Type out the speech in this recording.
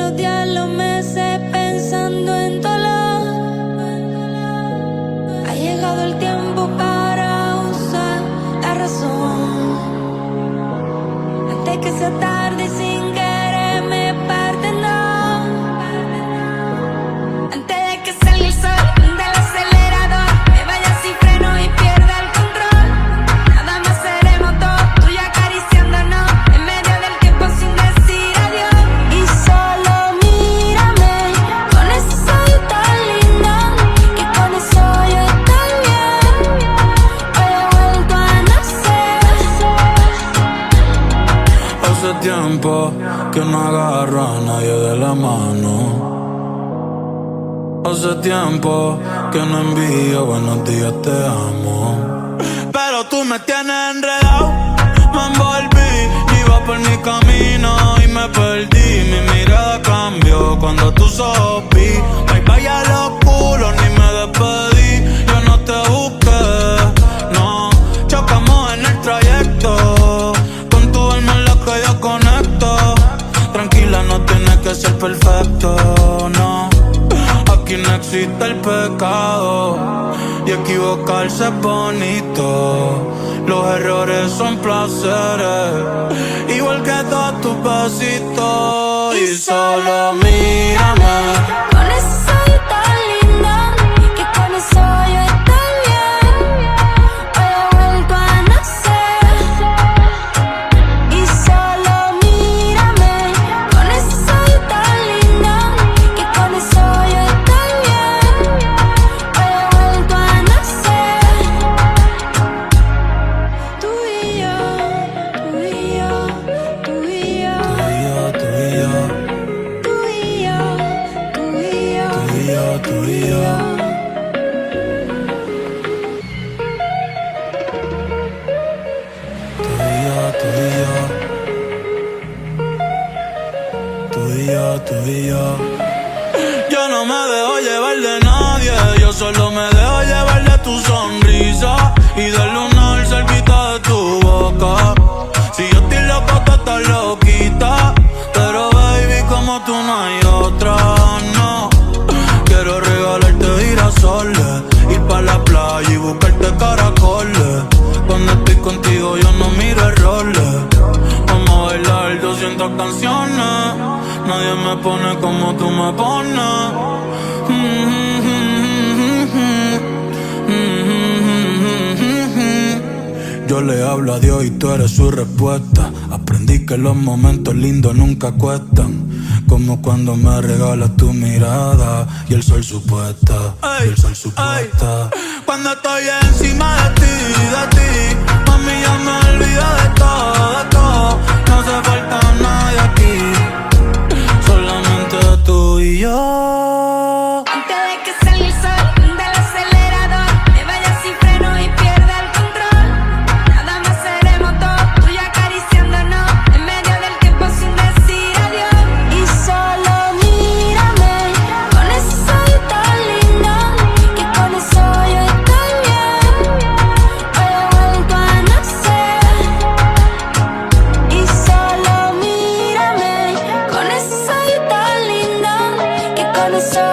los días, los meses pensando en tu olor. Ha llegado el tiempo para usar la razón. Antes que sea tarde y sin querer me parte, no. Antes de que salga el sol del acelerador, me vaya sin freno y pierda el control. Nada más seremos dos, tú y acariciándonos en medio del tiempo sin decir adiós. Y solo mírame con ese ojos tan lindo, que con eso yo estoy bien. Hoy he vuelto a nacer. Hace tiempo que no agarro a nadie de la mano. Hace tiempo que no envío buenos días, te amo. Pero tú me tienes enredado, me envolví, iba por mi camino y me perdí. Mi mirada cambió cuando tus ojos vi. Bye bye a los culos, ni me despedí. Yo no te busqué, no. Chocamos en el trayecto, con tu alma en la que yo conecto. Tranquila, no tienes que ser perfecto, no. Aquí no existe el pecado y equivocarse es bonito. Los errores son placeres, igual que todos tus besitos. Y solo mírame Con ese ojos tan lindo, que con eso yo estoy bien. Hoy he vuelto a nacer. Y solo mírame con ese ojos tan lindo, que con eso yo estoy bien. Hoy he vuelto a nacer. Tú y yo, tú y yo, tú y yo, tú y yo, tú y yo, tú y yo, tú y yo, tú y yo. Tú y yo, tú y yo. Yo no me dejo llevar de nadie, yo solo me dejo llevar de tu sonrisa y del lunar cerquita de tu boca. Si yo estoy loco, tú estás loquita, pero baby, como tú no hay otra, no. Quiero regalarte girasoles, ir pa' la playa y buscarte caracoles. Cuando estoy contigo yo no miro errores. Vamos a bailar 200 canciones, nadie me pone como tú me pones. Yo le hablo a Dios y tú eres su respuesta. Aprendí que los momentos lindos nunca cuestan, como cuando me regalas tu mirada y el sol supuesta, y el sol supuesta. Cuando estoy encima de ti, mami, ya me olvido de todo, de todo. No hace falta nadie aquí, solamente tú y yo. Antes de que salga el sol del acelerador, me vaya sin freno y pierda el control. Nada más seremos dos, tú y yo acariciándonos en medio del tiempo sin decir adiós. Y solo mírame con ese ojos tan lindo, que con eso yo estoy bien. Hoy he vuelto a nacer. Y solo mírame con ese ojos tan lindo, que con eso